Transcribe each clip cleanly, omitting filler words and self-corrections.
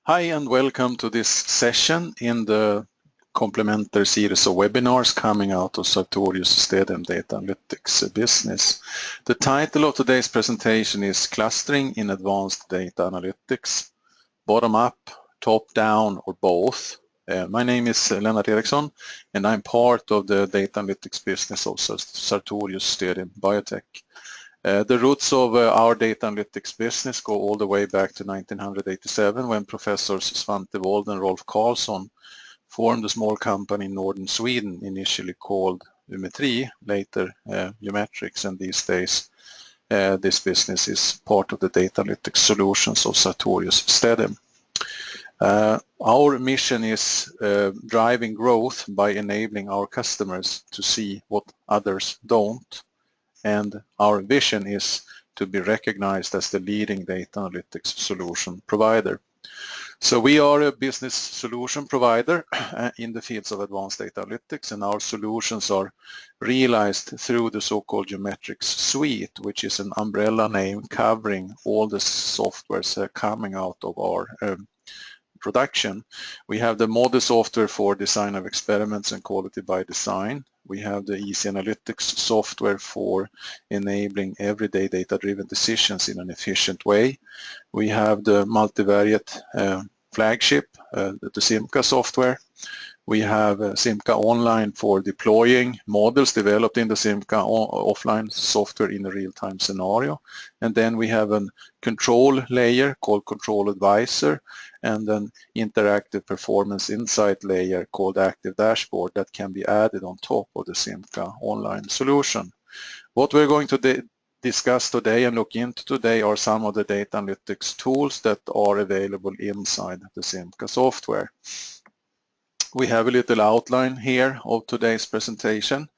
Hi and welcome to this session in the complementary series of webinars coming out of Sartorius Stadium Data Analytics business. The title of today's presentation is Clustering in Advanced Data Analytics, Bottom Up, Top Down or Both. My name is Lennart Eriksson and I'm part of the data analytics business of Sartorius Stadium Biotech. The roots of our data analytics business go all the way back to 1987 when Professors Svante Wold and Rolf Karlsson formed a small company in northern Sweden, initially called Umetrics, later Umetrics, and these days this business is part of the data analytics solutions of Sartorius Stadium. Our mission is driving growth by enabling our customers to see what others don't. And our vision is to be recognized as the leading data analytics solution provider. So we are a business solution provider in the fields of advanced data analytics, and our solutions are realized through the so-called Umetrics Suite, which is an umbrella name covering all the softwares coming out of our production. We have the model software for design of experiments and quality by design. We have the easy analytics software for enabling everyday data-driven decisions in an efficient way. We have the multivariate flagship, the SIMCA software. We have SIMCA Online for deploying models developed in the SIMCA offline software in a real-time scenario. And then we have a control layer called Control Advisor and an interactive performance insight layer called Active Dashboard that can be added on top of the SIMCA Online solution. What we're going to discuss today and look into today are some of the data analytics tools that are available inside the SIMCA software. We have a little outline here of today's presentation.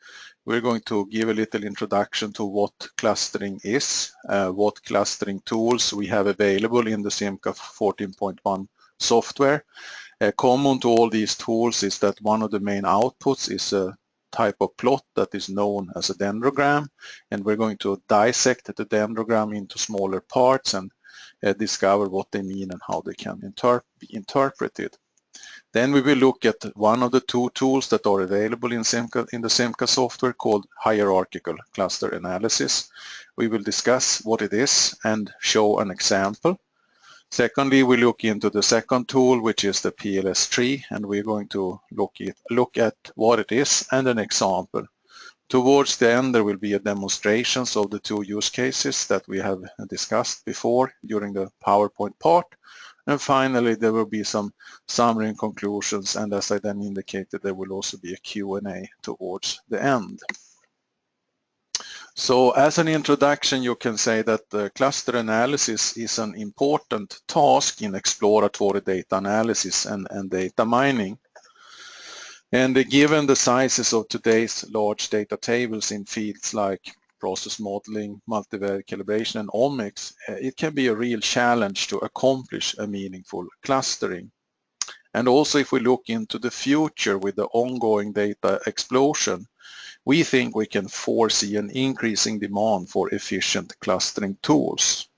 We're going to give a little introduction to what clustering is, what clustering tools we have available in the SIMCA 14.1 software. Common to all these tools is that one of the main outputs is a type of plot that is known as a dendrogram, and we're going to dissect the dendrogram into smaller parts and discover what they mean and how they can be interpreted. Then we will look at one of the two tools that are available in the SIMCA software called Hierarchical Cluster Analysis. We will discuss what it is and show an example. Secondly, we look into the second tool, which is the PLS-Tree, and we're going to look at what it is and an example. Towards the end, there will be a demonstrations of the two use cases that we have discussed before during the PowerPoint part. And finally, there will be some summary and conclusions, and as I then indicated, there will also be a Q&A towards the end. So as an introduction, you can say that the cluster analysis is an important task in exploratory data analysis and data mining. And given the sizes of today's large data tables in fields like process modeling, multivariate calibration, and omics, it can be a real challenge to accomplish a meaningful clustering. And also, if we look into the future with the ongoing data explosion, we think we can foresee an increasing demand for efficient clustering tools.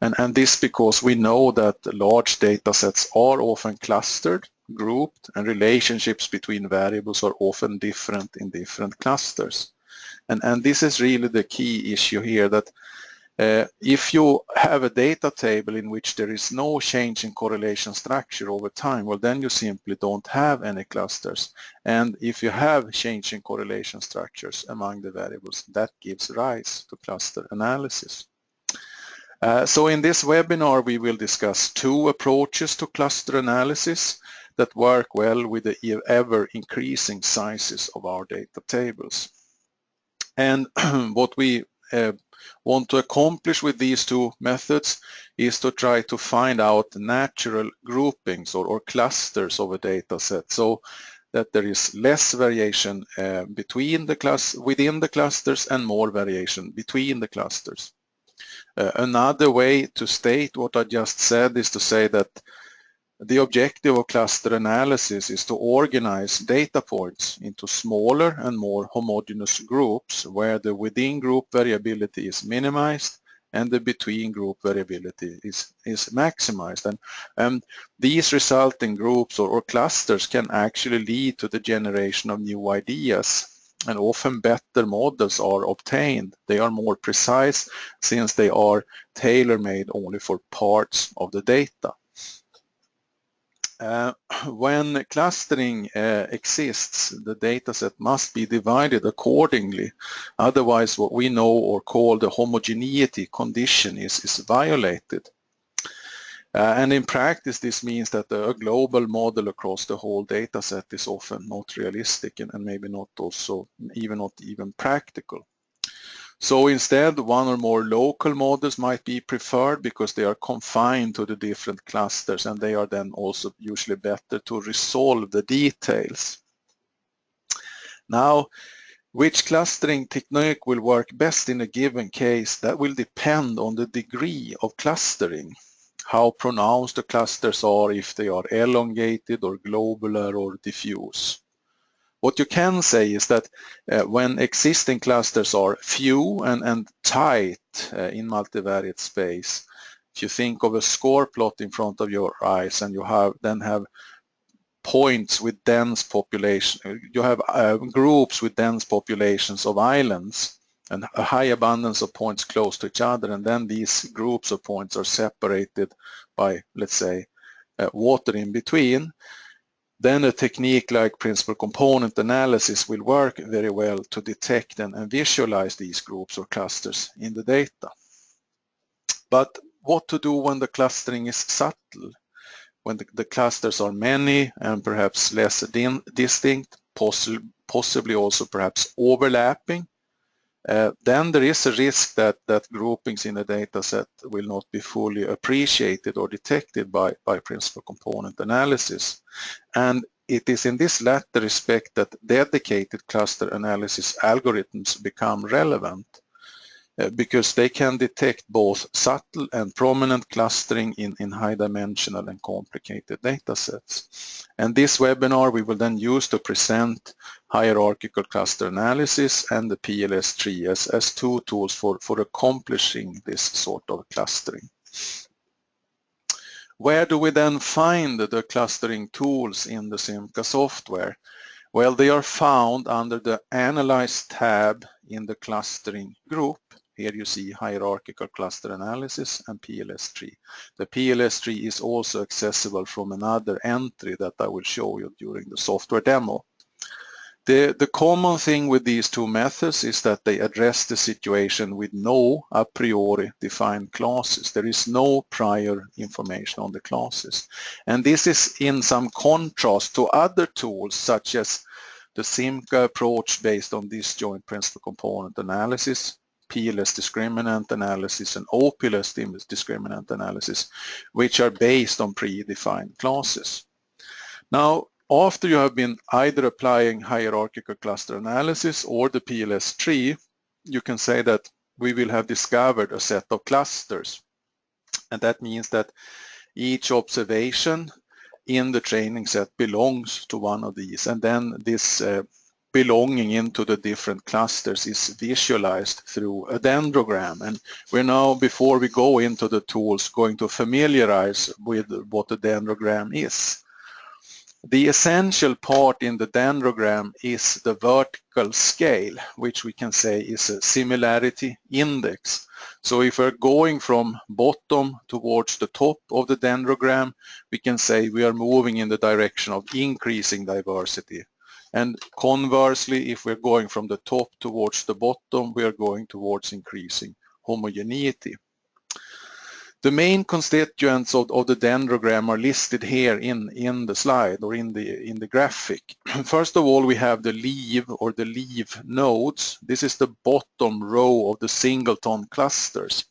And this because we know that large data sets are often clustered, grouped, and relationships between variables are often different in different clusters. And this is really the key issue here, that if you have a data table in which there is no change in correlation structure over time, well, then you simply don't have any clusters. And if you have change in correlation structures among the variables, that gives rise to cluster analysis. So in this webinar, we will discuss two approaches to cluster analysis that work well with the ever-increasing sizes of our data tables. And what we want to accomplish with these two methods is to try to find out natural groupings or clusters of a data set, so that there is less variation within the clusters and more variation between the clusters. Another way to state what I just said is to say that the objective of cluster analysis is to organize data points into smaller and more homogeneous groups where the within group variability is minimized and the between group variability is maximized. And these resulting groups or clusters can actually lead to the generation of new ideas, and often better models are obtained. They are more precise since they are tailor-made only for parts of the data. When clustering exists, the dataset must be divided accordingly. Otherwise, what we know or call the homogeneity condition is violated. And in practice, this means that a global model across the whole dataset is often not realistic and maybe not even practical. So instead, one or more local models might be preferred because they are confined to the different clusters, and they are then also usually better to resolve the details. Now, which clustering technique will work best in a given case, that will depend on the degree of clustering, how pronounced the clusters are, if they are elongated or globular or diffuse. What you can say is that when existing clusters are few and tight in multivariate space, if you think of a score plot in front of your eyes and you then have points with dense population, you have groups with dense populations of islands and a high abundance of points close to each other, and then these groups of points are separated by, let's say, water in between. Then a technique like principal component analysis will work very well to detect and visualize these groups or clusters in the data. But what to do when the clustering is subtle? When the clusters are many and perhaps less distinct, possibly also perhaps overlapping, then there is a risk that groupings in a data set will not be fully appreciated or detected by principal component analysis. And it is in this latter respect that dedicated cluster analysis algorithms become relevant, because they can detect both subtle and prominent clustering in high-dimensional and complicated data sets. And this webinar we will then use to present hierarchical cluster analysis and the PLS-Tree as two tools for accomplishing this sort of clustering. Where do we then find the clustering tools in the SIMCA software? Well, they are found under the Analyze tab in the clustering group. Here you see hierarchical cluster analysis and PLS-Tree. The PLS-Tree is also accessible from another entry that I will show you during the software demo. The common thing with these two methods is that they address the situation with no a priori defined classes. There is no prior information on the classes. And this is in some contrast to other tools such as the SIMCA approach based on disjoint principal component analysis, PLS discriminant analysis, and OPLS discriminant analysis, which are based on predefined classes. Now, after you have been either applying hierarchical cluster analysis or the PLS-Tree, you can say that we will have discovered a set of clusters. And that means that each observation in the training set belongs to one of these. And then this belonging into the different clusters is visualized through a dendrogram. And we're now, before we go into the tools, going to familiarize with what a dendrogram is. The essential part in the dendrogram is the vertical scale, which we can say is a similarity index. So if we're going from bottom towards the top of the dendrogram, we can say we are moving in the direction of increasing diversity. And conversely, if we're going from the top towards the bottom, we are going towards increasing homogeneity. The main constituents of the dendrogram are listed here in the slide or in the graphic. First of all, we have the leaf or the leaf nodes. This is the bottom row of the singleton clusters.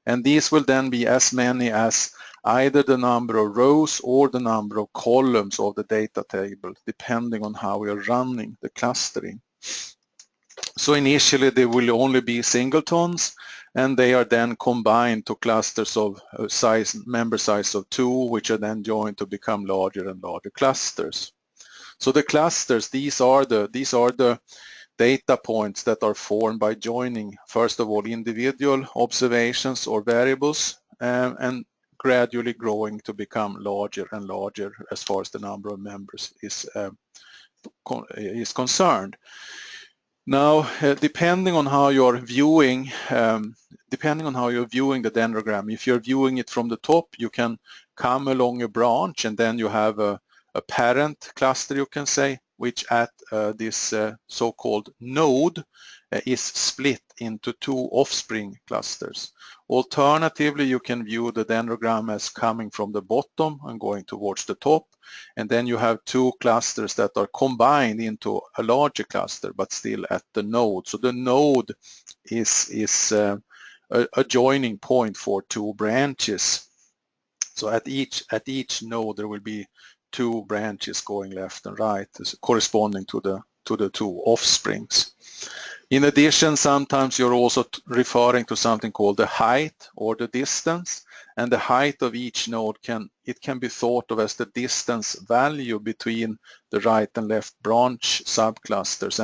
And these will then be as many as either the number of rows or the number of columns of the data table, depending on how we are running the clustering. So initially there will only be singletons, and they are then combined to clusters of member size of 2, which are then joined to become larger and larger clusters. So the clusters, these are the data points that are formed by joining, first of all, individual observations or variables, and gradually growing to become larger and larger as far as the number of members is concerned. Now, depending on how you're viewing the dendrogram, if you're viewing it from the top, you can come along a branch, and then you have a parent cluster, you can say, which at this so-called node is split into two offspring clusters. Alternatively, you can view the dendrogram as coming from the bottom and going towards the top, and then you have two clusters that are combined into a larger cluster, but still at the node. So the node is a joining point for two branches. So at each node there will be two branches going left and right, corresponding to the two offsprings. In addition, sometimes you're also referring to something called the height or the distance, and the height of each node can be thought of as the distance value between the right and left branch subclusters,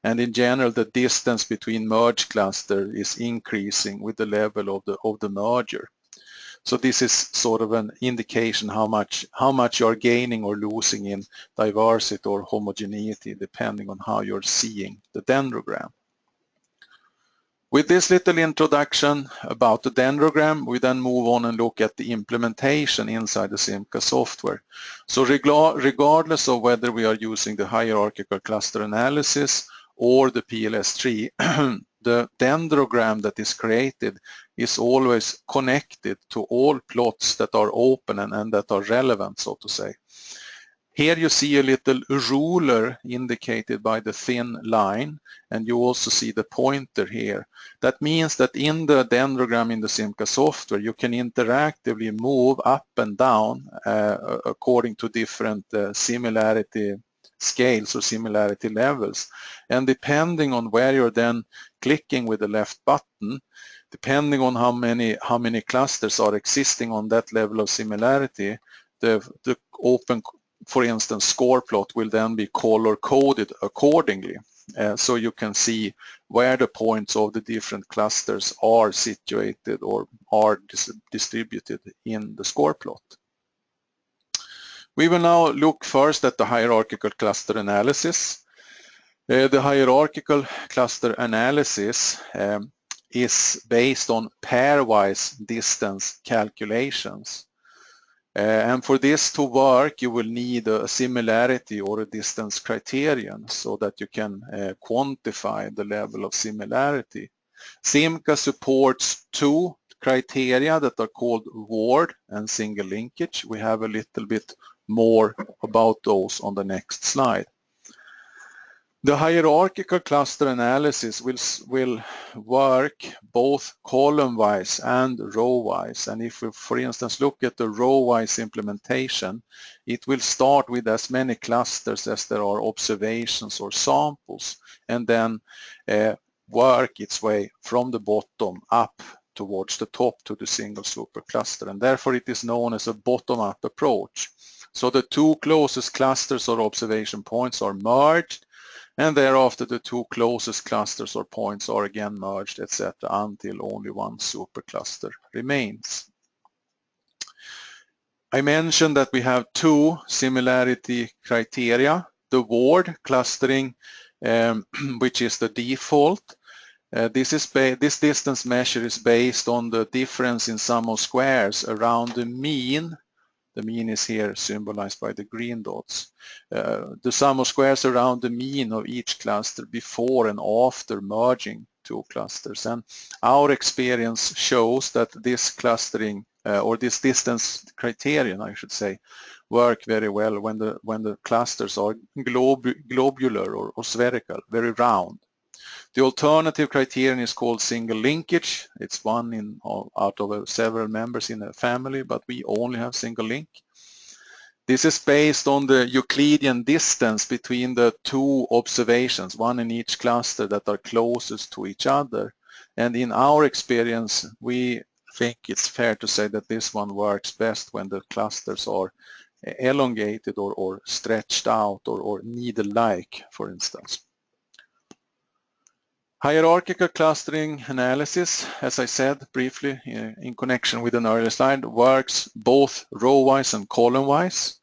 and in general the distance between merge cluster is increasing with the level of the merger. So this is sort of an indication how much you're gaining or losing in diversity or homogeneity depending on how you're seeing the dendrogram. With this little introduction about the dendrogram, we then move on and look at the implementation inside the SIMCA software. So regardless of whether we are using the hierarchical cluster analysis or the PLS-Tree, the dendrogram that is created is always connected to all plots that are open and that are relevant, so to say. Here you see a little ruler indicated by the thin line, and you also see the pointer here. That means that in the dendrogram in the SIMCA software, you can interactively move up and down according to different similarity scales or similarity levels. And depending on where you're then clicking with the left button, depending on how many clusters are existing on that level of similarity, the open, for instance, score plot will then be color-coded accordingly. So you can see where the points of the different clusters are situated or are distributed in the score plot. We will now look first at the hierarchical cluster analysis. The hierarchical cluster analysis is based on pairwise distance calculations. And for this to work, you will need a similarity or a distance criterion so that you can quantify the level of similarity. SIMCA supports two criteria that are called ward and single linkage. We have a little bit more about those on the next slide. The hierarchical cluster analysis will work both column-wise and row-wise. And if we, for instance, look at the row-wise implementation, it will start with as many clusters as there are observations or samples, and then work its way from the bottom up towards the top to the single supercluster. And therefore it is known as a bottom-up approach. So the two closest clusters or observation points are merged, and thereafter the two closest clusters or points are again merged, etc., until only one supercluster remains. I mentioned that we have two similarity criteria, the ward clustering, which is the default. This distance measure is based on the difference in sum of squares around the mean. The mean is here symbolized by the green dots. The sum of squares around the mean of each cluster before and after merging two clusters. And our experience shows that this clustering or this distance criterion, I should say, work very well when the clusters are globular or spherical, very round. The alternative criterion is called single linkage. It's one out of several members in a family, but we only have single link. This is based on the Euclidean distance between the two observations, one in each cluster, that are closest to each other. And in our experience, we think it's fair to say that this one works best when the clusters are elongated or stretched out or needle-like, for instance. Hierarchical clustering analysis, as I said briefly in connection with an earlier slide, works both row-wise and column-wise,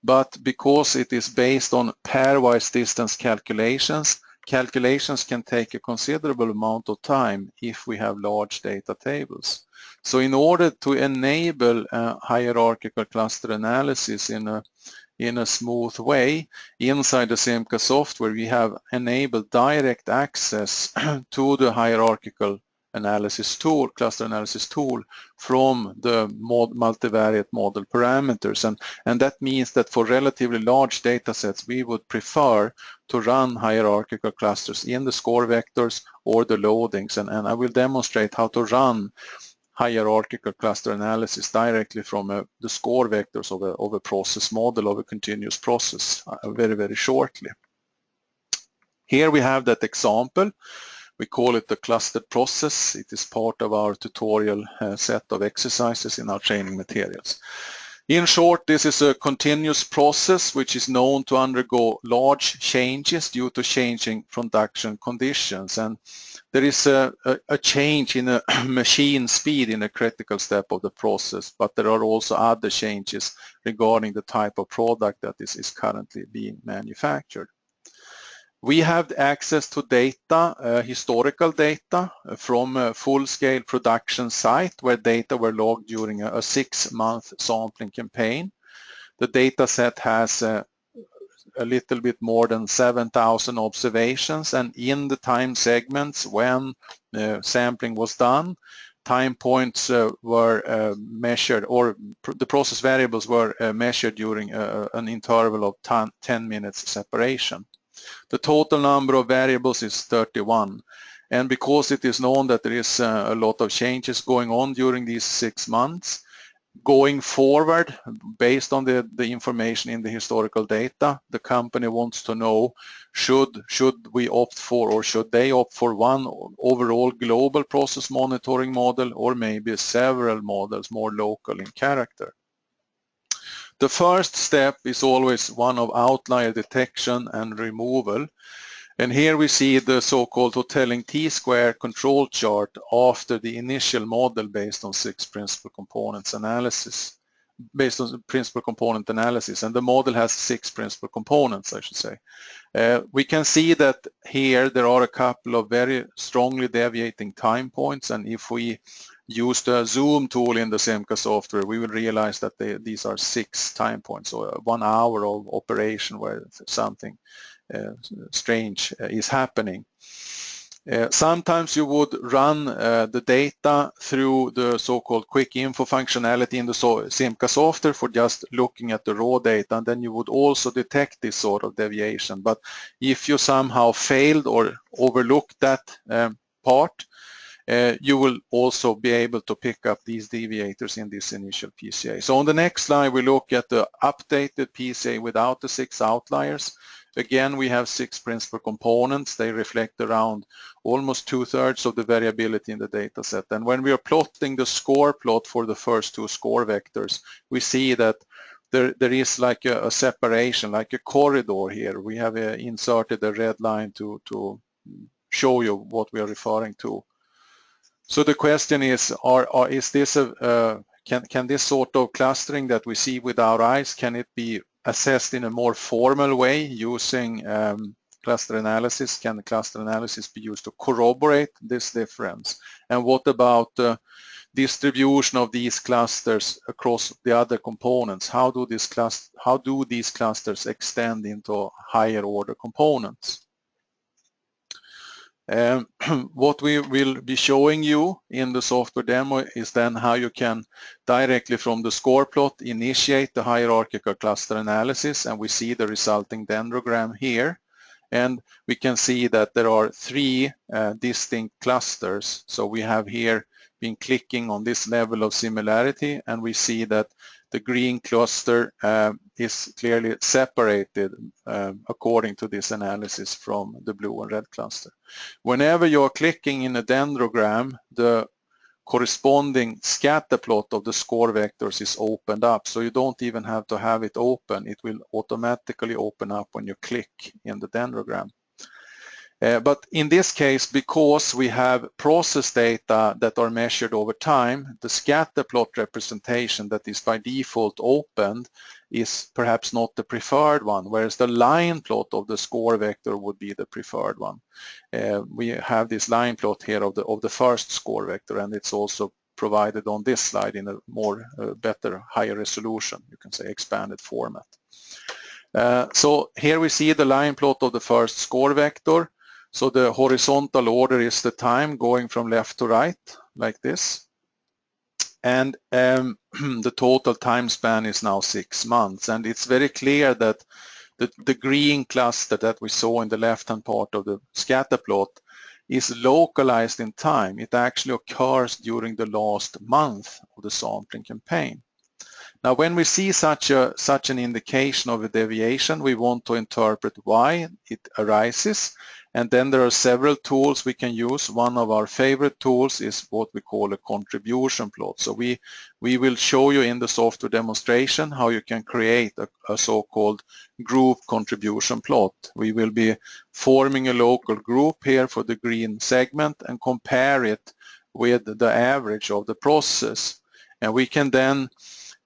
but because it is based on pairwise distance calculations, calculations can take a considerable amount of time if we have large data tables. So in order to enable hierarchical cluster analysis in a smooth way, inside the SIMCA software we have enabled direct access to the hierarchical analysis tool, cluster analysis tool, from the multivariate model parameters, and that means that for relatively large data sets we would prefer to run hierarchical clusters in the score vectors or the loadings, and I will demonstrate how to run hierarchical cluster analysis directly from the score vectors of a process model of a continuous process very shortly. Here we have that example. We call it the clustered process. It is part of our tutorial set of exercises in our training materials. In short, this is a continuous process which is known to undergo large changes due to changing production conditions, and there is a change in a machine speed in a critical step of the process, but there are also other changes regarding the type of product that is currently being manufactured. We have access to data, historical data from a full-scale production site where data were logged during a 6-month sampling campaign. The data set has a little bit more than 7,000 observations, and in the time segments when sampling was done, time points were measured, or the process variables were measured during an interval of 10 minutes separation. The total number of variables is 31, and because it is known that there is a lot of changes going on during these 6 months, going forward, based on the information in the historical data, the company wants to know should we opt for, or should they opt for, one overall global process monitoring model or maybe several models more local in character. The first step is always one of outlier detection and removal, and here we see the so-called Hotelling T-square control chart after the initial model based on 6 principal components analysis, and the model has 6 principal components, I should say. We can see that here there are a couple of very strongly deviating time points, and if we use the zoom tool in the SIMCA software, we will realize that these are 6 time points, so 1 hour of operation where something strange is happening. Sometimes you would run the data through the so-called quick info functionality in the SIMCA software for just looking at the raw data, and then you would also detect this sort of deviation. But if you somehow failed or overlooked that part, you will also be able to pick up these deviators in this initial PCA. So on the next slide we look at the updated PCA without the 6 outliers. Again, we have 6 principal components. They reflect around almost 2/3 of the variability in the data set. And when we are plotting the score plot for the first 2 score vectors, we see that there is like a separation, like a corridor here. We have inserted a red line to show you what we are referring to. So the question is, is this can this sort of clustering that we see with our eyes, can it be assessed in a more formal way using cluster analysis? Can the cluster analysis be used to corroborate this difference? And what about the distribution of these clusters across the other components? How do these clusters extend into higher order components? What we will be showing you in the software demo is then how you can directly from the score plot initiate the hierarchical cluster analysis, and we see the resulting dendrogram here, and we can see that there are 3 distinct clusters. So we have here been clicking on this level of similarity, and we see that the green cluster is clearly separated according to this analysis from the blue and red cluster. Whenever you're clicking in a dendrogram, the corresponding scatter plot of the score vectors is opened up, so you don't even have to have it open. It will automatically open up when you click in the dendrogram. But in this case, because we have process data that are measured over time, the scatter plot representation that is by default opened is perhaps not the preferred one, whereas the line plot of the score vector would be the preferred one. We have this line plot here of the first score vector, and it's also provided on this slide in a more better, higher resolution, you can say expanded format. So here we see the line plot of the first score vector. So the horizontal order is the time going from left to right, like this. And the total time span is now 6 months. And it's very clear that the green cluster that we saw in the left-hand part of the scatter plot is localized in time. It actually occurs during the last month of the sampling campaign. Now, when we see such an indication of a deviation, we want to interpret why it arises. And then there are several tools we can use. One of our favorite tools is what we call a contribution plot. So we will show you in the software demonstration how you can create a so-called group contribution plot. We will be forming a local group here for the green segment and compare it with the average of the process. And we can then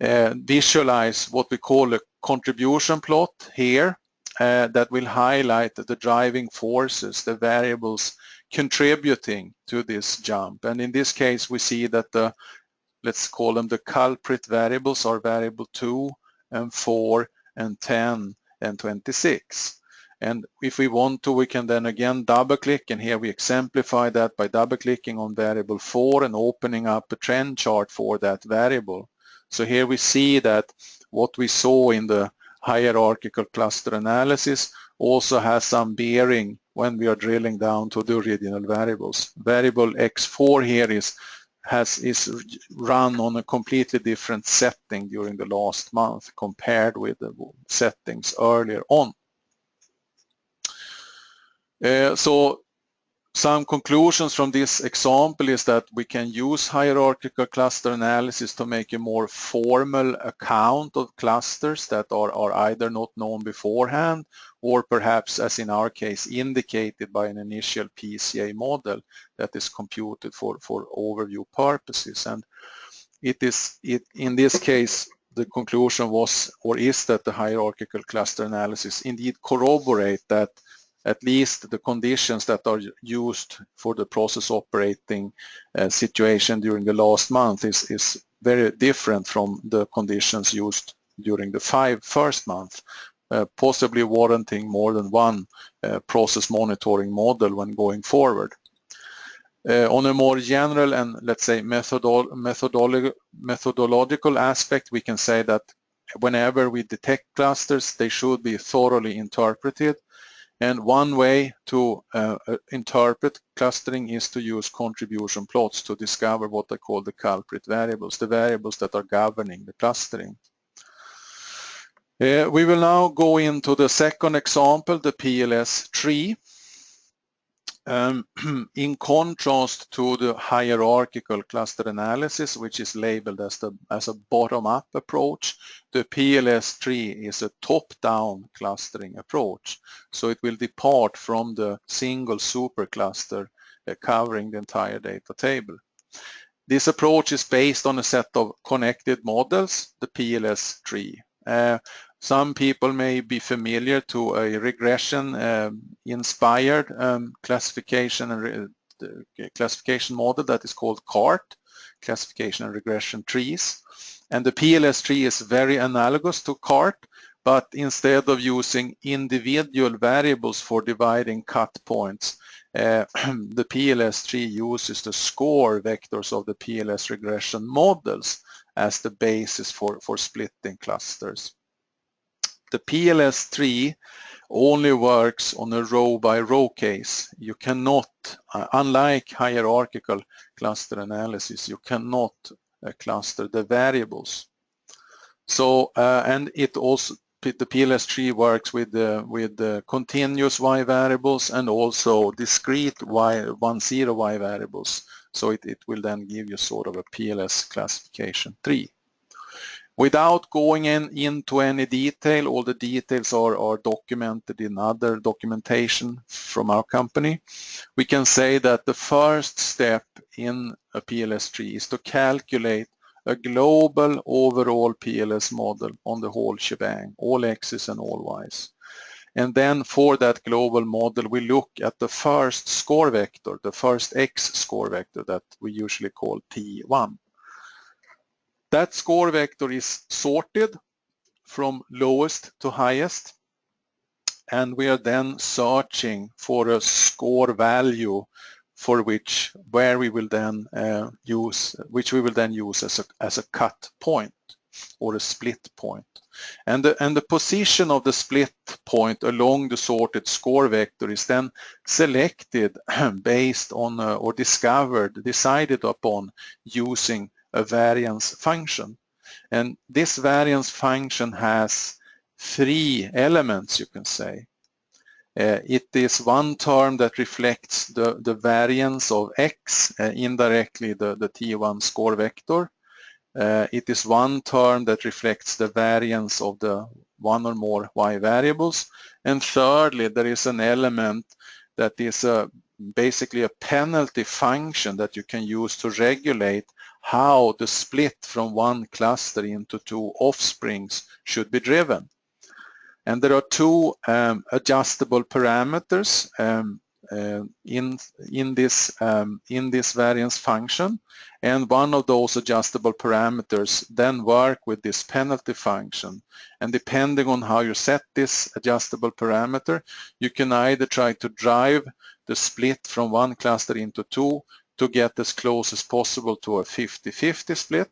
visualize what we call a contribution plot here. That will highlight the driving forces, the variables contributing to this jump. And in this case, we see that let's call them the culprit variables are variable 2 and 4 and 10 and 26. And if we want to, we can then again double click, and here we exemplify that by double clicking on variable 4 and opening up a trend chart for that variable. So here we see that what we saw in the hierarchical cluster analysis also has some bearing when we are drilling down to the original variables. Variable X4 here is run on a completely different setting during the last month compared with the settings earlier on. So some conclusions from this example is that we can use hierarchical cluster analysis to make a more formal account of clusters that are either not known beforehand or perhaps, as in our case, indicated by an initial PCA model that is computed for overview purposes. And in this case, the conclusion was or is that the hierarchical cluster analysis indeed corroborate that at least the conditions that are used for the process operating situation during the last month is very different from the conditions used during the first month, possibly warranting more than one process monitoring model when going forward. On a more general and, let's say, methodological aspect, we can say that whenever we detect clusters, they should be thoroughly interpreted. And one way to interpret clustering is to use contribution plots to discover what I call the culprit variables, the variables that are governing the clustering. We will now go into the second example, the PLS-Tree. In contrast to the hierarchical cluster analysis, which is labeled as a bottom-up approach, the PLS-Tree is a top-down clustering approach. So it will depart from the single supercluster covering the entire data table. This approach is based on a set of connected models, the PLS-Tree. Some people may be familiar to a regression-inspired classification model that is called CART, Classification and Regression Trees. And the PLS-Tree is very analogous to CART, but instead of using individual variables for dividing cut points, the PLS-Tree uses the score vectors of the PLS regression models as the basis for splitting clusters. The PLS-Tree only works on a row-by-row case. You cannot, unlike hierarchical cluster analysis, you cannot cluster the variables. So, and it also, the PLS-Tree works with the continuous Y variables and also discrete Y10 Y variables. So it will then give you sort of a PLS classification tree. Without going into any detail, all the details are documented in other documentation from our company. We can say that the first step in a PLS-Tree is to calculate a global overall PLS model on the whole shebang, all x's and all y's. And then for that global model, we look at the first score vector, the first x score vector that we usually call T1. That score vector is sorted from lowest to highest, and we are then searching for a score value for which we will then use as a cut point or a split point. And the position of the split point along the sorted score vector is then selected based on or decided upon using a variance function. And this variance function has 3 elements, you can say. It is one term that reflects the variance of x, indirectly the T1 score vector. It is one term that reflects the variance of the one or more y variables. And thirdly, there is an element that is basically a penalty function that you can use to regulate how the split from one cluster into 2 offsprings should be driven. And there are 2 adjustable parameters in this variance function, and one of those adjustable parameters then work with this penalty function. And depending on how you set this adjustable parameter, you can either try to drive the split from one cluster into 2 to get as close as possible to a 50-50 split,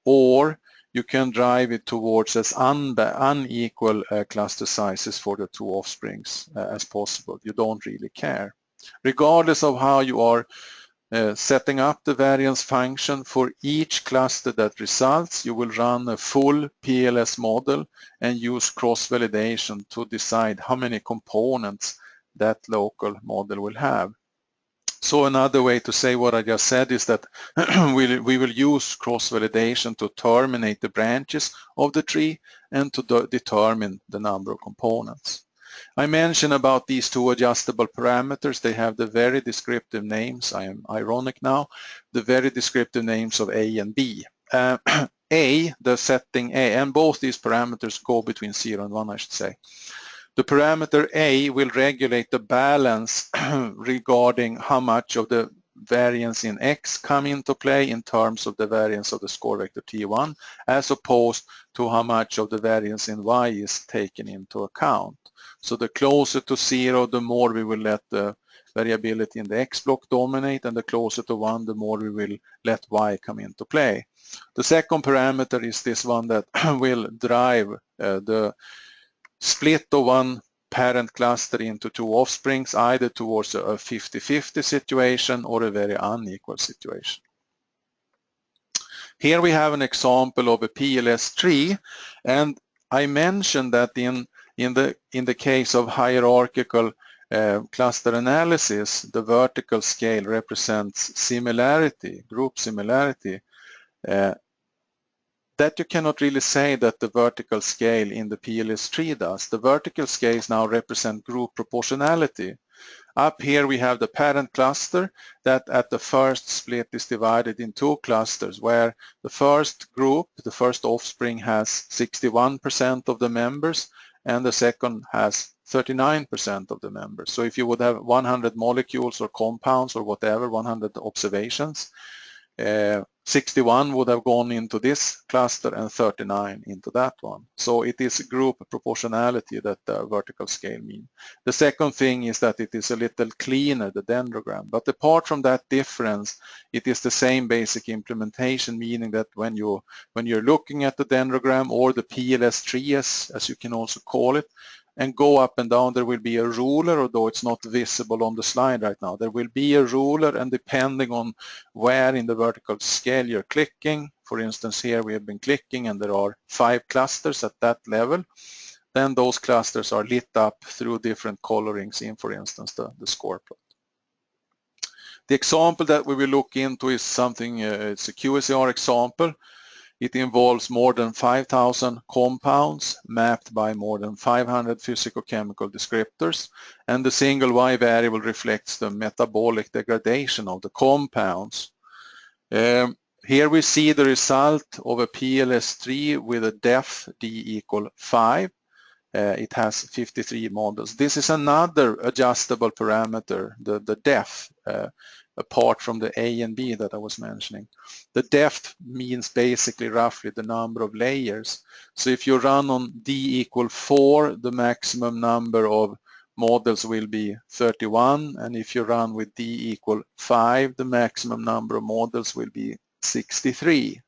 or you can drive it towards as unequal cluster sizes for the 2 offsprings as possible. You don't really care. Regardless of how you are setting up the variance function, for each cluster that results, you will run a full PLS model and use cross-validation to decide how many components that local model will have. So another way to say what I just said is that we will use cross-validation to terminate the branches of the tree and to determine the number of components. I mentioned about these 2 adjustable parameters. They have the very descriptive names. I am ironic now. The very descriptive names of A and B. The setting A, and both these parameters go between 0 and 1, I should say. The parameter A will regulate the balance regarding how much of the variance in X come into play in terms of the variance of the score vector T1, as opposed to how much of the variance in Y is taken into account. So the closer to 0, the more we will let the variability in the X block dominate, and the closer to 1, the more we will let Y come into play. The second parameter is this one that will drive the split of one parent cluster into 2 offsprings, either towards a 50-50 situation or a very unequal situation. Here we have an example of a PLS-Tree, and I mentioned that in the case of hierarchical cluster analysis, the vertical scale represents similarity, group similarity. That you cannot really say that the vertical scale in the PLS-Tree does. The vertical scales now represent group proportionality. Up here we have the parent cluster that at the first split is divided in 2 clusters, where the first group, the first offspring, has 61% of the members and the second has 39% of the members. So if you would have 100 molecules or compounds or whatever, 100 observations, 61 would have gone into this cluster and 39 into that one. So it is group proportionality that the vertical scale means. The second thing is that it is a little cleaner, the dendrogram. But apart from that difference, it is the same basic implementation, meaning that when you're looking at the dendrogram, or the PLS-Tree as you can also call it, and go up and down, there will be a ruler, although it's not visible on the slide right now. There will be a ruler, and depending on where in the vertical scale you're clicking, for instance here we have been clicking and there are 5 clusters at that level, then those clusters are lit up through different colorings in, for instance, the score plot. The example that we will look into is something, it's a QSAR example. It involves more than 5,000 compounds mapped by more than 500 physicochemical descriptors, and the single Y variable reflects the metabolic degradation of the compounds. Here we see the result of a PLS-Tree with a depth d = 5. It has 53 models. This is another adjustable parameter, the depth, apart from the A and B that I was mentioning. The depth means basically roughly the number of layers. So if you run on d = 4, the maximum number of models will be 31, and if you run with d = 5, the maximum number of models will be 63.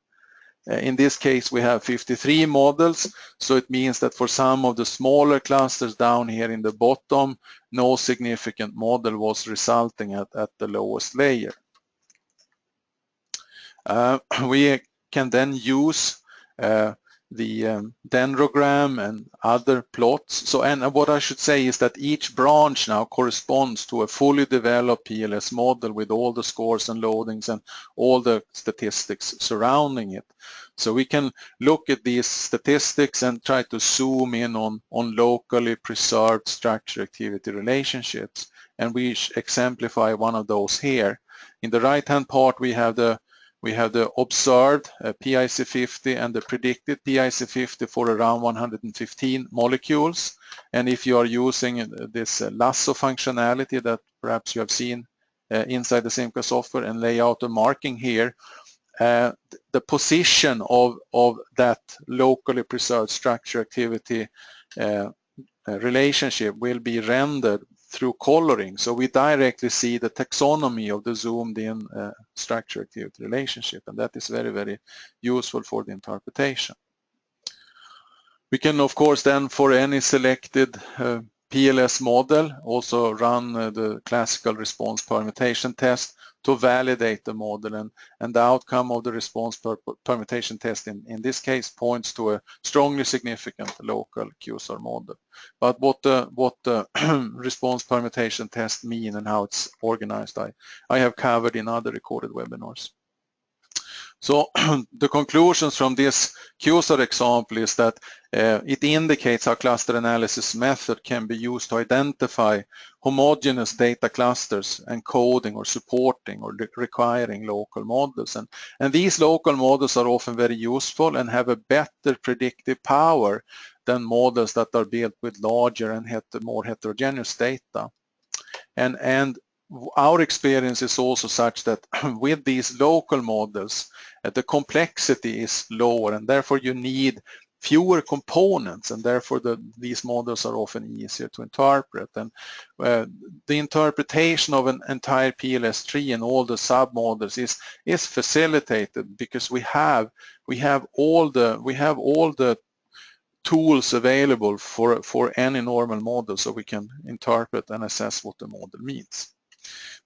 In this case, we have 53 models, so it means that for some of the smaller clusters down here in the bottom, no significant model was resulting at the lowest layer. We can then use the Dendrogram and other plots. So, and what I should say is that each branch now corresponds to a fully developed PLS model with all the scores and loadings and all the statistics surrounding it. So we can look at these statistics and try to zoom in on locally preserved structure-activity relationships. And we exemplify one of those here. In the right-hand part, we have the observed PIC50 and the predicted PIC50 for around 115 molecules. And if you are using this lasso functionality that perhaps you have seen inside the SIMCA software and lay out a marking here, the position of that locally preserved structure activity relationship will be rendered through coloring. So we directly see the taxonomy of the zoomed in structure activity relationship, and that is very, very useful for the interpretation. We can of course then for any selected PLS model also run the classical response permutation test to validate the model, and the outcome of the response permutation test in this case points to a strongly significant local QSAR model. But what the response permutation test mean and how it's organized, I have covered in other recorded webinars. So the conclusions from this QSAR example is that it indicates how cluster analysis method can be used to identify homogeneous data clusters encoding or supporting or requiring local models. And these local models are often very useful and have a better predictive power than models that are built with larger and more heterogeneous data. And our experience is also such that with these local models, the complexity is lower, and therefore you need fewer components, and therefore these models are often easier to interpret. And the interpretation of an entire PLS tree and all the submodels is facilitated because we have all the tools available for any normal model, so we can interpret and assess what the model means.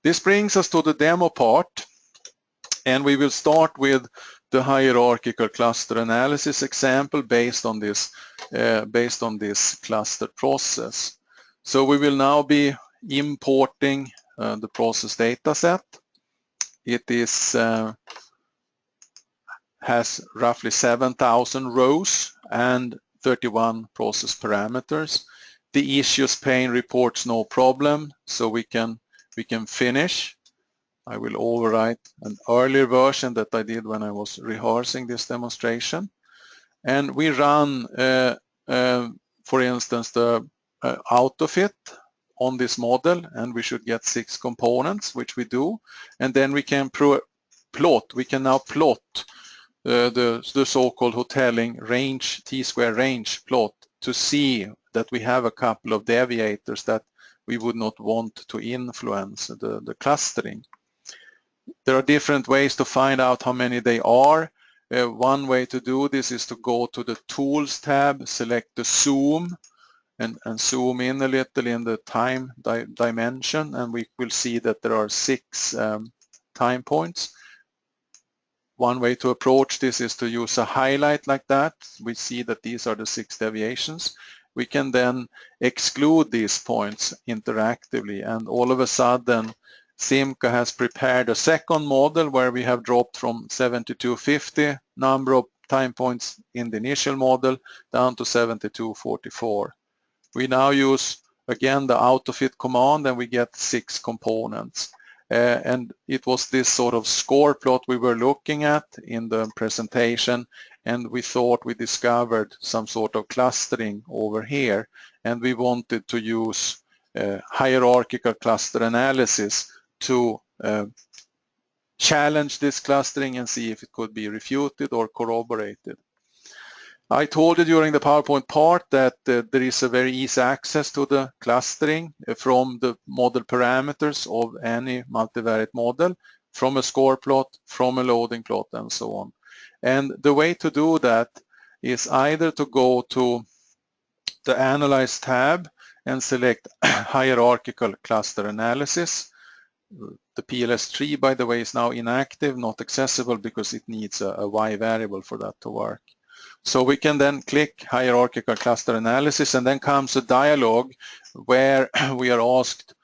This brings us to the demo part, and we will start with the hierarchical cluster analysis example based on this cluster process. So we will now be importing the process data set. It has roughly 7,000 rows and 31 process parameters. The issues pane reports no problem, so we can finish. I will overwrite an earlier version that I did when I was rehearsing this demonstration. And we run, for instance, the autofit on this model, and we should get 6 components, which we do. And then we can we can now plot the so-called hotelling range, t-square range plot, to see that we have a couple of deviators that we would not want to influence the clustering. There are different ways to find out how many they are. One way to do this is to go to the Tools tab, select the Zoom, and zoom in a little in the time dimension, and we will see that there are 6 time points. One way to approach this is to use a highlight like that. We see that these are the 6 deviations. We can then exclude these points interactively, and all of a sudden SIMCA has prepared a second model where we have dropped from 7 to 250 number of time points in the initial model down to 7244. We now use again the autofit command and we get 6 components. And it was this sort of score plot we were looking at in the presentation, and we thought we discovered some sort of clustering over here, and we wanted to use hierarchical cluster analysis to challenge this clustering and see if it could be refuted or corroborated. I told you during the PowerPoint part that there is a very easy access to the clustering from the model parameters of any multivariate model, from a score plot, from a loading plot, and so on. And the way to do that is either to go to the Analyze tab and select Hierarchical Cluster Analysis. The PLS-Tree, by the way, is now inactive, not accessible, because it needs a Y variable for that to work. So we can then click Hierarchical Cluster Analysis, and then comes a dialog where we are asked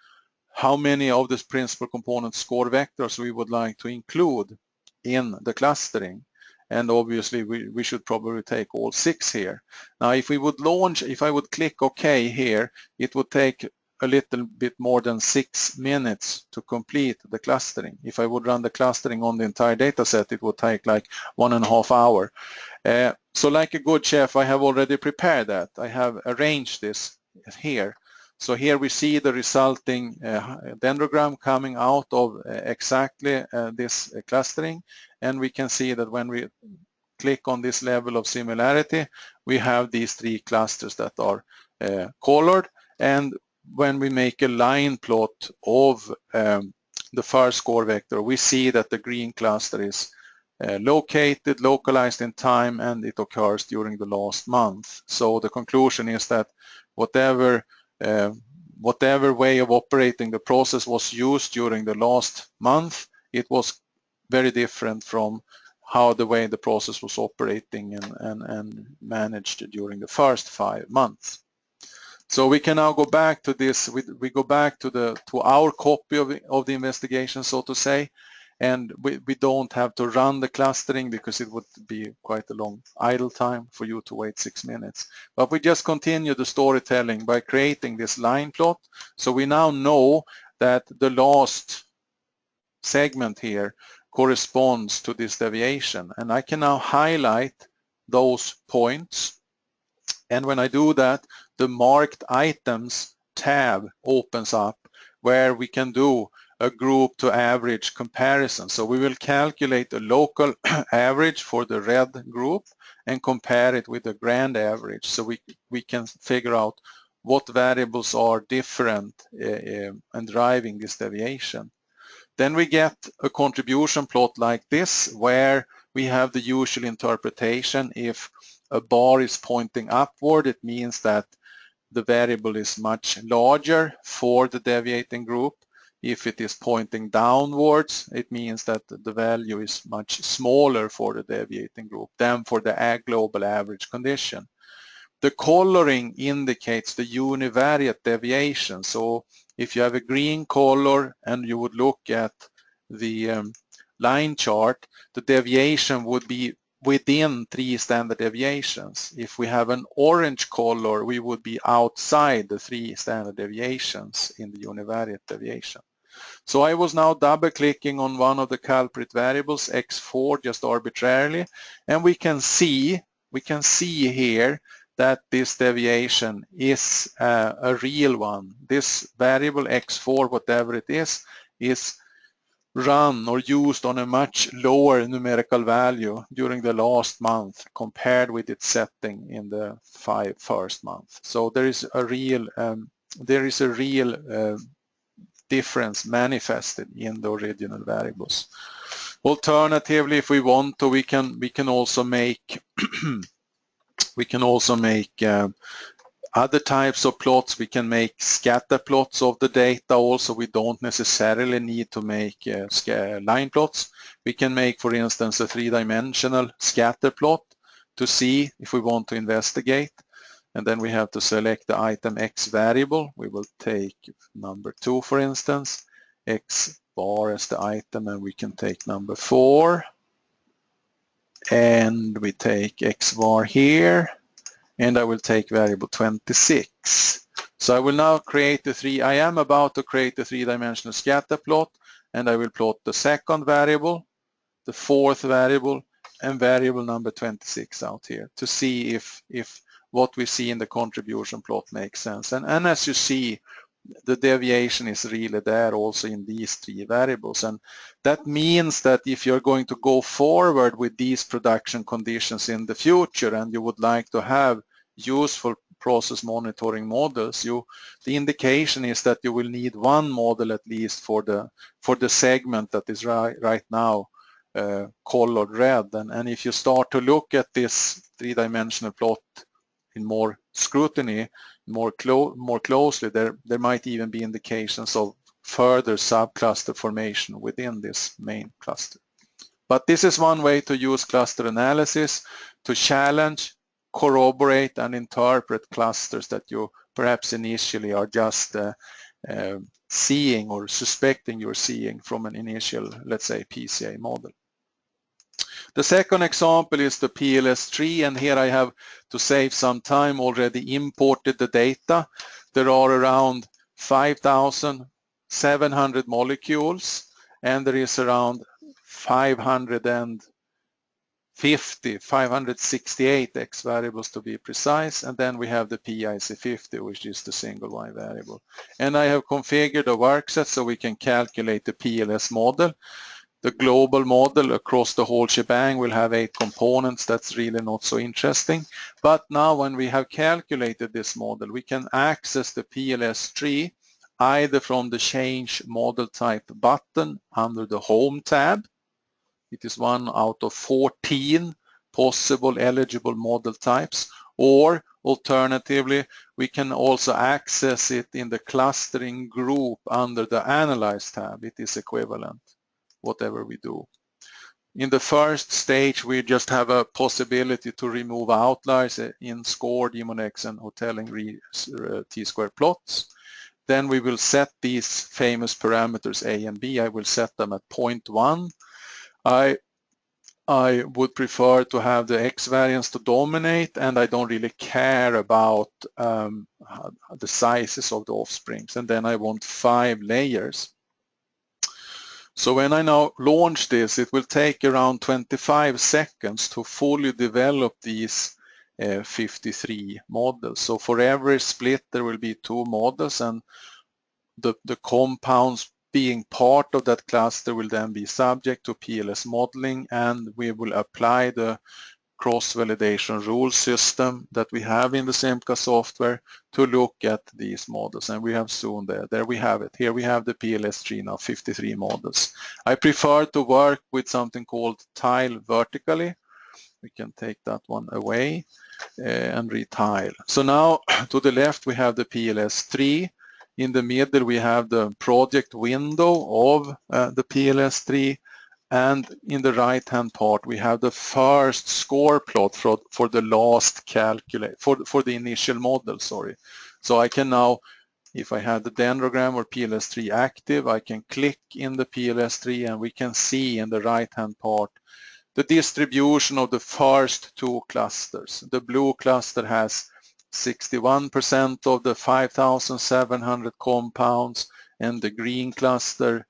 how many of the principal component score vectors we would like to include in the clustering. And obviously we should probably take all 6 here. Now if we would launch, if I would click OK here, it would take a little bit more than 6 minutes to complete the clustering. If I would run the clustering on the entire data set, it would take like 1.5 hours. So like a good chef, I have already prepared that. I have arranged this here. So here we see the resulting dendrogram coming out of exactly this clustering, and we can see that when we click on this level of similarity, we have these 3 clusters that are colored, and when we make a line plot of the first score vector, we see that the green cluster is located, localized in time, and it occurs during the last month. So the conclusion is that whatever way of operating the process was used during the last month, it was very different from how the way the process was operating and managed during the first 5 months. So we can now go back to this. We go back to our copy of the investigation, so to say, and we don't have to run the clustering because it would be quite a long idle time for you to wait 6 minutes. But we just continue the storytelling by creating this line plot. So we now know that the last segment here corresponds to this deviation, and I can now highlight those points. And when I do that, the marked items tab opens up where we can do a group to average comparison. So we will calculate a local average for the red group and compare it with the grand average, so we can figure out what variables are different and driving this deviation. Then we get a contribution plot like this, where we have the usual interpretation. If a bar is pointing upward, it means that the variable is much larger for the deviating group. If it is pointing downwards, it means that the value is much smaller for the deviating group than for the global average condition. The coloring indicates the univariate deviation. So if you have a green color and you would look at the line chart, the deviation would be within 3 standard deviations. If we have an orange color, we would be outside the 3 standard deviations in the univariate deviation. So I was now double-clicking on one of the culprit variables, x4, just arbitrarily, and we can see here that this deviation is a real one. This variable x4, whatever it is run or used on a much lower numerical value during the last month compared with its setting in the 5 first months. So there is a real difference manifested in the original variables. Alternatively, if we want to, we can also make other types of plots. We can make scatter plots of the data also. We don't necessarily need to make line plots. We can make, for instance, a 3-dimensional scatter plot to see if we want to investigate. And then we have to select the item X variable. We will take number 2, for instance, X bar as the item, and we can take number 4, and we take X var here, and I will take variable 26. So I will now create I am about to create the three-dimensional scatter plot, and I will plot the second variable, the fourth variable, and variable number 26 out here to see if what we see in the contribution plot makes sense. And as you see, the deviation is really there also in these three variables, and that means that if you're going to go forward with these production conditions in the future and you would like to have useful process monitoring models, the indication is that you will need one model at least for the segment that is right now colored red. And if you start to look at this three-dimensional plot in more scrutiny, more closely, there might even be indications of further subcluster formation within this main cluster. But this is one way to use cluster analysis to challenge, corroborate, and interpret clusters that you perhaps initially are just seeing or suspecting you're seeing from an initial, let's say, PCA model. The second example is the PLS-Tree, and here I have, to save some time, already imported the data. There are around 5,700 molecules, and there is around 568 X variables to be precise, and then we have the PIC50, which is the single Y variable. And I have configured a workset so we can calculate the PLS model. The global model across the whole shebang will have 8 components. That's really not so interesting. But now when we have calculated this model, we can access the PLS-Tree either from the Change Model Type button under the Home tab. It is one out of 14 possible eligible model types, or alternatively, we can also access it in the clustering group under the Analyze tab. It is equivalent, whatever we do. In the first stage, we just have a possibility to remove outliers in score, Demonex, and Hotelling t-square plots. Then we will set these famous parameters A and B. I will set them at 0.1. I would prefer to have the X variance to dominate, and I don't really care about the sizes of the offsprings. And then I want 5 layers. So when I now launch this, it will take around 25 seconds to fully develop these 53 models. So for every split, there will be 2 models, and the compounds being part of that cluster will then be subject to PLS modeling, and we will apply the cross-validation rule system that we have in the SIMCA software to look at these models. And we have soon there we have it. Here we have the PLS-Tree now, 53 models. I prefer to work with something called tile vertically. We can take that one away and retile. So now to the left we have the PLS-Tree. In the middle we have the project window of the PLS-Tree, and in the right hand part we have the first score plot for the last for the initial model, sorry. So I can now, if I have the Dendrogram or PLS-Tree active, I can click in the PLS-Tree and we can see in the right hand part the distribution of the first 2 clusters. The blue cluster has 61% of the 5,700 compounds, and the green cluster,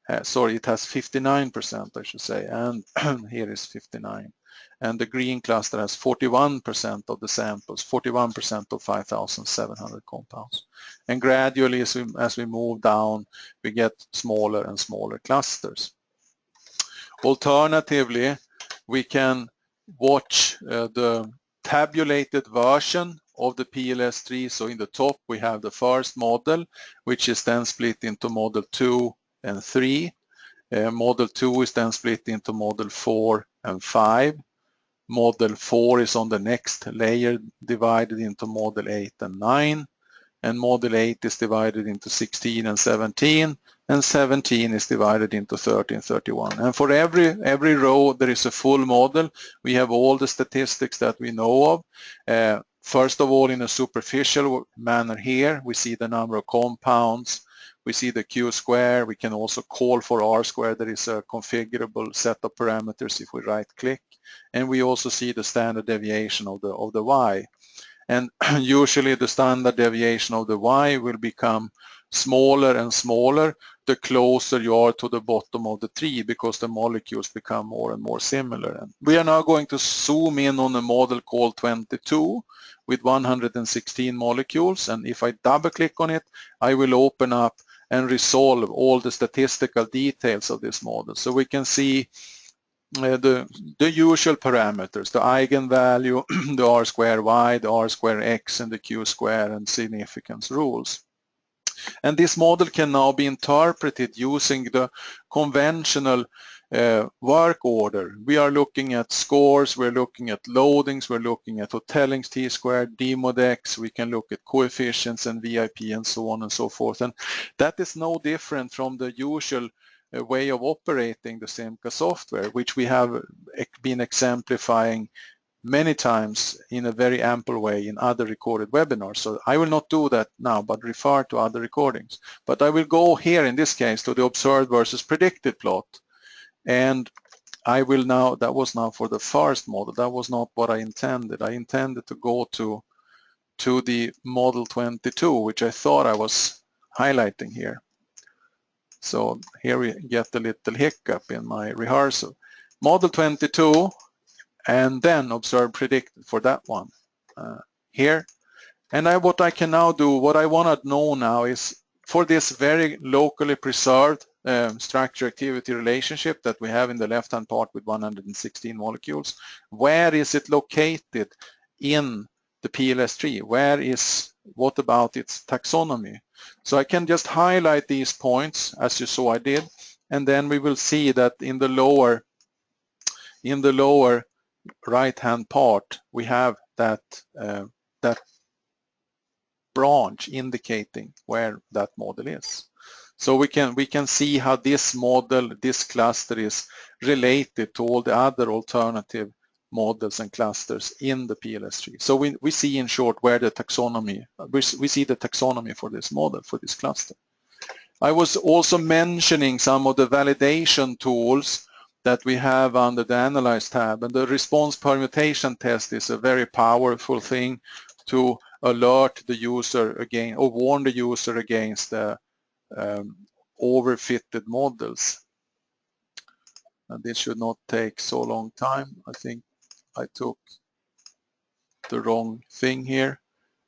it has 59%, I should say, and here is 59. And the green cluster has 41% of the samples, 41% of 5,700 compounds. And gradually, as we move down, we get smaller and smaller clusters. Alternatively, we can watch the tabulated version of the PLS-Tree. So in the top we have the first model, which is then split into model 2 and 3. Model 2 is then split into model 4 and 5. Model 4 is on the next layer, divided into model 8 and 9. And model 8 is divided into 16 and 17. And 17 is divided into 30 and 31. And for every row there is a full model. We have all the statistics that we know of. First of all, in a superficial manner here, we see the number of compounds, We see the Q square. We can also call for R square. There is a configurable set of parameters if we right click. And we also see the standard deviation of the Y. And usually the standard deviation of the Y will become smaller and smaller the closer you are to the bottom of the tree, because the molecules become more and more similar. And we are now going to zoom in on a model called 22 with 116 molecules, and if I double click on it, I will open up and resolve all the statistical details of this model. So we can see the usual parameters, the eigenvalue, the R square Y, the R square X, and the Q square, and significance rules. And this model can now be interpreted using the conventional work order. We are looking at scores, we're looking at loadings, we're looking at Hotelling's t-squared, D mod X, we can look at coefficients and VIP and so on and so forth. And that is no different from the usual way of operating the SIMCA software, which we have been exemplifying many times in a very ample way in other recorded webinars. So I will not do that now, but refer to other recordings. But I will go here in this case to the observed versus predicted plot. And I will now, that was now for the first model, that was not what I intended. I intended to go to the model 22, which I thought I was highlighting here. So here we get a little hiccup in my rehearsal. Model 22, and then observe predicted for that one here. And what I can now do, what I want to know now is for this very locally preserved structure activity relationship that we have in the left hand part with 116 molecules, where is it located in the PLS-Tree? What about its taxonomy? So I can just highlight these points as you saw I did, and then we will see that in the lower right hand part we have that branch indicating where that model is. So we can see how this model, this cluster, is related to all the other alternative models and clusters in the PLS-Tree. So we see in short where the taxonomy, we see the taxonomy for this model, for this cluster. I was also mentioning some of the validation tools that we have under the Analyze tab, and the response permutation test is a very powerful thing to alert the user again, or warn the user against the overfitted models. And this should not take so long time. I think I took the wrong thing here.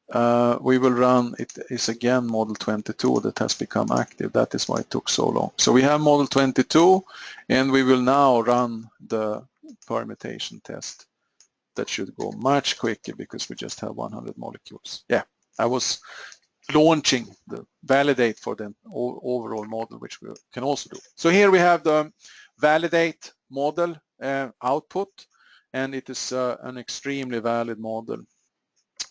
We will run, it is again model 22 that has become active. That is why it took so long. So we have model 22, and we will now run the permutation test. That should go much quicker because we just have 100 molecules. Yeah, I was launching the validate for the overall model, which we can also do. So here we have the validate model output, and it is an extremely valid model.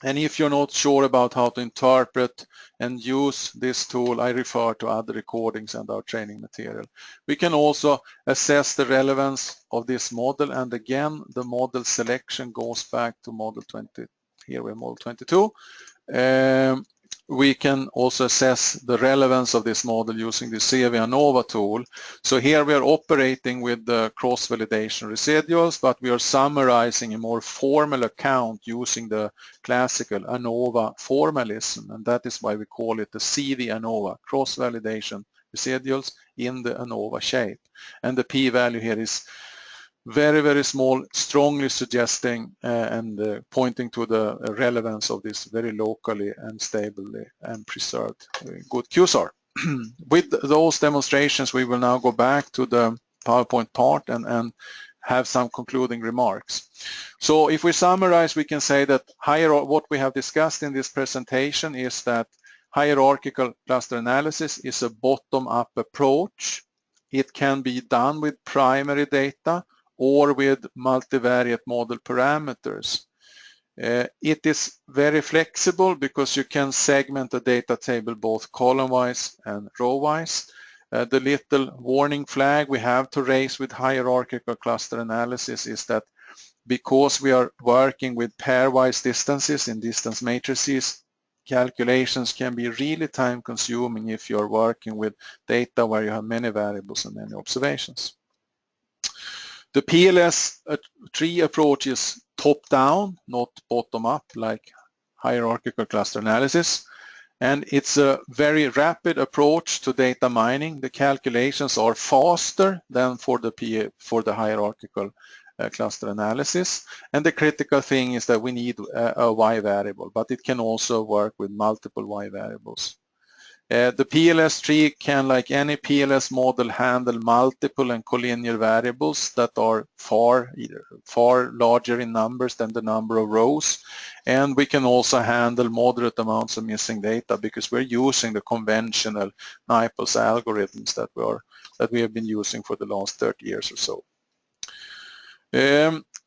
And if you're not sure about how to interpret and use this tool, I refer to other recordings and our training material. We can also assess the relevance of this model, and again the model selection goes back to model 20. Here we have model 22. We can also assess the relevance of this model using the CEVI-ANOVA tool. So here we are operating with the cross-validation residuals, but we are summarizing a more formal account using the classical ANOVA formalism, and that is why we call it the CEVI-ANOVA, cross-validation residuals in the ANOVA shape. And the p-value here is very, very small, strongly suggesting and pointing to the relevance of this very locally and stably and preserved good QSAR. With those demonstrations, we will now go back to the PowerPoint part and have some concluding remarks. So if we summarize, we can say that what we have discussed in this presentation is that hierarchical cluster analysis is a bottom-up approach. It can be done with primary data or with multivariate model parameters. It is very flexible because you can segment the data table both column-wise and row-wise. The little warning flag we have to raise with hierarchical cluster analysis is that because we are working with pairwise distances in distance matrices, calculations can be really time consuming if you're working with data where you have many variables and many observations. The PLS-Tree approach is top-down, not bottom-up like hierarchical cluster analysis. And it's a very rapid approach to data mining. The calculations are faster than for the hierarchical cluster analysis. And the critical thing is that we need a Y variable, but it can also work with multiple Y variables. The PLS-Tree can, like any PLS model, handle multiple and collinear variables that are far larger in numbers than the number of rows. And we can also handle moderate amounts of missing data because we're using the conventional NIPLS algorithms that we have been using for the last 30 years or so.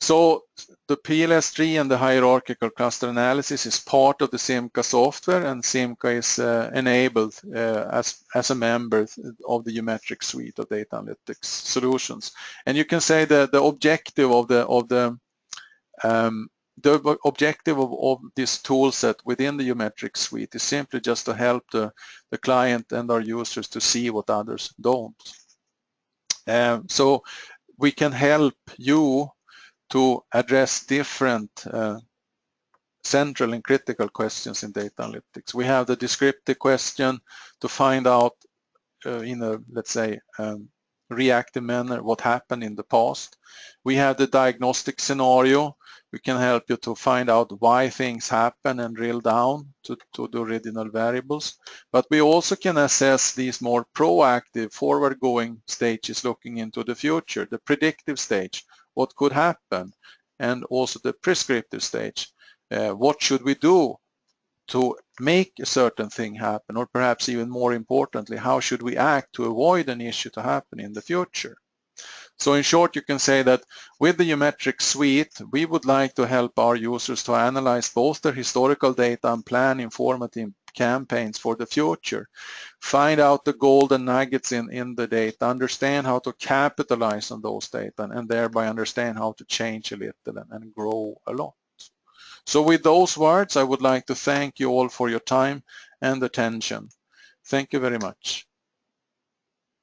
So the PLS-Tree and the hierarchical cluster analysis is part of the SIMCA software, and SIMCA is enabled as a member of the Umetrics Suite of data analytics solutions. And you can say that the objective of this tool set within the Umetrics Suite is simply just to help the client and our users to see what others don't. So we can help you to address different central and critical questions in data analytics. We have the descriptive question to find out in a, let's say, reactive manner what happened in the past. We have the diagnostic scenario. We can help you to find out why things happen and drill down to the original variables. But we also can assess these more proactive, forward-going stages looking into the future, the predictive stage, what could happen, and also the prescriptive stage. What should we do to make a certain thing happen, or perhaps even more importantly, how should we act to avoid an issue to happen in the future? So in short, you can say that with the Umetrics Suite, we would like to help our users to analyze both their historical data and plan informative campaigns for the future, find out the golden nuggets in the data, understand how to capitalize on those data, and thereby understand how to change a little and grow a lot. So with those words, I would like to thank you all for your time and attention. Thank you very much.